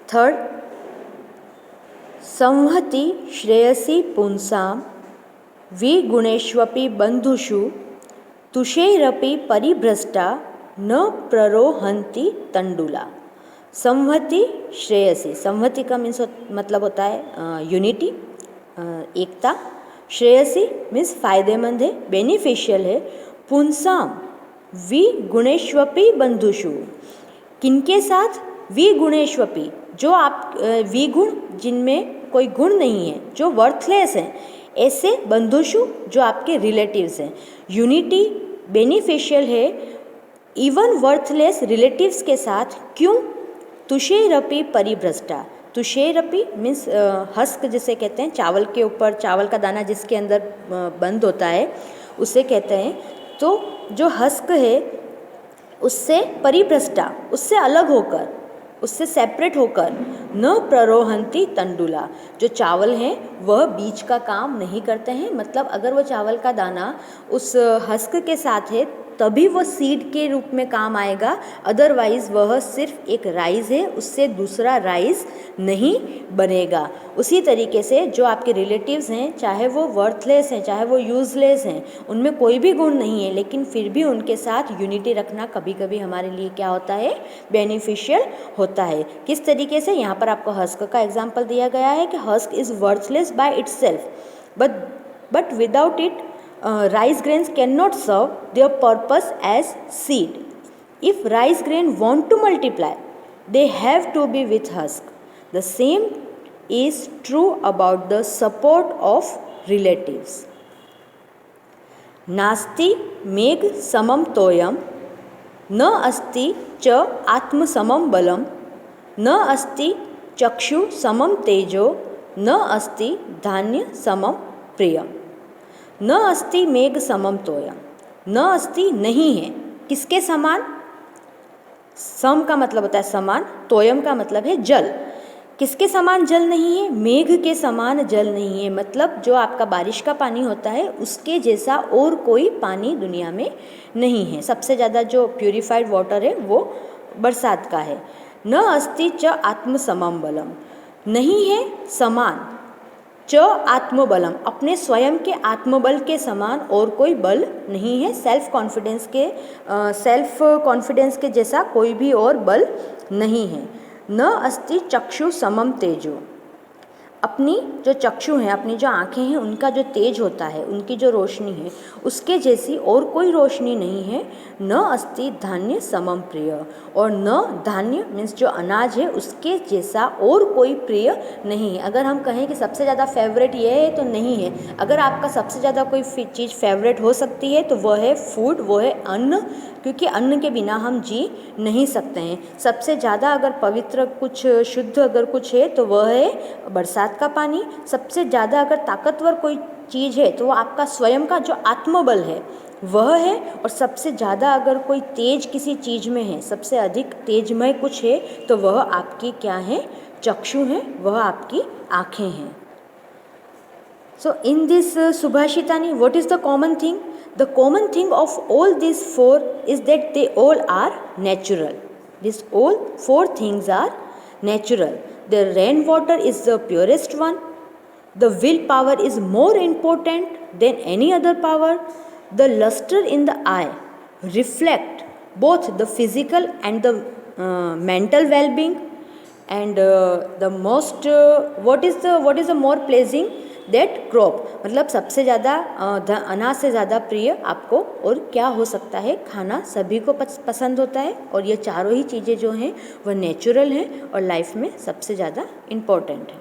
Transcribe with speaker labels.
Speaker 1: Third, संहति श्रेयसी पुंसां विगुणेष्वपि बंधुषु तुषैरपि परिभ्रष्टा न प्ररोहन्ति तंडुला। संहति श्रेयसी, संहति का मीन्स मतलब होता है यूनिटी, एकता। श्रेयसी मीन्स फायदेमंद है, बेनिफिशियल है। पुंसाम विगुणेष्वपि बंधुषु, किनके साथ? विगुणेष्वपि, जो आप विगुण, जिनमें कोई गुण नहीं है, जो वर्थलेस हैं, ऐसे बंधुषु जो आपके रिलेटिव्स हैं। यूनिटी बेनिफिशियल है इवन वर्थलेस रिलेटिव्स के साथ। क्यों? तुषैरपि परिभ्रष्टा, तुषैरपि मीन्स हस्क जिसे कहते हैं, चावल के ऊपर चावल का दाना जिसके अंदर बंद होता है उसे कहते हैं। तो जो हस्क है उससे परिभ्रष्टा, उससे अलग होकर, उससे सेपरेट होकर, न प्ररोहन्ति तंडुला, जो चावल हैं वह बीज का काम नहीं करते हैं। मतलब अगर वो चावल का दाना उस हस्क के साथ है तभी वो सीड के रूप में काम आएगा, अदरवाइज़ वह सिर्फ एक राइस है, उससे दूसरा राइस नहीं बनेगा। उसी तरीके से जो आपके रिलेटिव्स हैं, चाहे वो वर्थलेस हैं, चाहे वो यूज़लेस हैं, उनमें कोई भी गुण नहीं है, लेकिन फिर भी उनके साथ यूनिटी रखना कभी कभी हमारे लिए क्या होता है? बेनिफिशियल होता है। किस तरीके से? यहाँ पर आपको हस्क का एग्जाम्पल दिया गया है कि husk is worthless by itself, but without it rice grains cannot serve their purpose as seed. If rice grain want to multiply, they have to be with husk. The same is true about the support of relatives. नास्ति मेघ समम तोयम, न अस्ति च आत्म समम बलम, न अस्ति चक्षु समम तेजो, न अस्ति धान्य समम प्रियम। न अस्ति मेघ समम तोयम, न अस्ति नहीं है, किसके समान? सम का मतलब होता है समान, तोयम का मतलब है जल। किसके समान जल नहीं है? मेघ के समान जल नहीं है। मतलब जो आपका बारिश का पानी होता है उसके जैसा और कोई पानी दुनिया में नहीं है। सबसे ज़्यादा जो प्यूरिफाइड वाटर है वो बरसात का है। न अस्ति च आत्म समम बलम, नहीं है समान, च आत्मबलम, अपने स्वयं के आत्मबल के समान और कोई बल नहीं है। सेल्फ कॉन्फिडेंस के जैसा कोई भी और बल नहीं है। न अस्ति चक्षु समम तेजो, अपनी जो चक्षु हैं, अपनी जो आँखें हैं, उनका जो तेज होता है, उनकी जो रोशनी है, उसके जैसी और कोई रोशनी नहीं है। न अस्ति धान्य समम प्रिय, और न धान्य मीन्स जो अनाज है उसके जैसा और कोई प्रिय नहीं है। अगर हम कहें कि सबसे ज़्यादा फेवरेट ये है तो नहीं है। अगर आपका सबसे ज़्यादा कोई चीज़ फेवरेट हो सकती है तो वह है फूड, वो है अन्न, क्योंकि अन्न के बिना हम जी नहीं सकते हैं। सबसे ज़्यादा अगर पवित्र कुछ, शुद्ध अगर कुछ है तो वह है बरसात का पानी। सबसे ज़्यादा अगर ताकतवर कोई चीज़ है तो वो आपका स्वयं का जो आत्मबल है वह है। और सबसे ज़्यादा अगर कोई तेज किसी चीज़ में है, सबसे अधिक तेजमय कुछ है तो वह आपकी क्या है? चक्षु हैं, वह आपकी आँखें हैं। So in this Subhashitani, what is the common thing? The common thing of all these four is that they all are natural. These all four things are natural. The rainwater is the purest one. The willpower is more important than any other power. The luster in the eye reflect both the physical and the mental well-being. And the most what is the more pleasing? That crop, मतलब सबसे ज़्यादा अनाज से ज़्यादा प्रिय आपको और क्या हो सकता है? खाना सभी को पसंद होता है, और ये चारों ही चीज़ें जो हैं वह नेचुरल हैं और लाइफ में सबसे ज़्यादा इम्पॉर्टेंट है।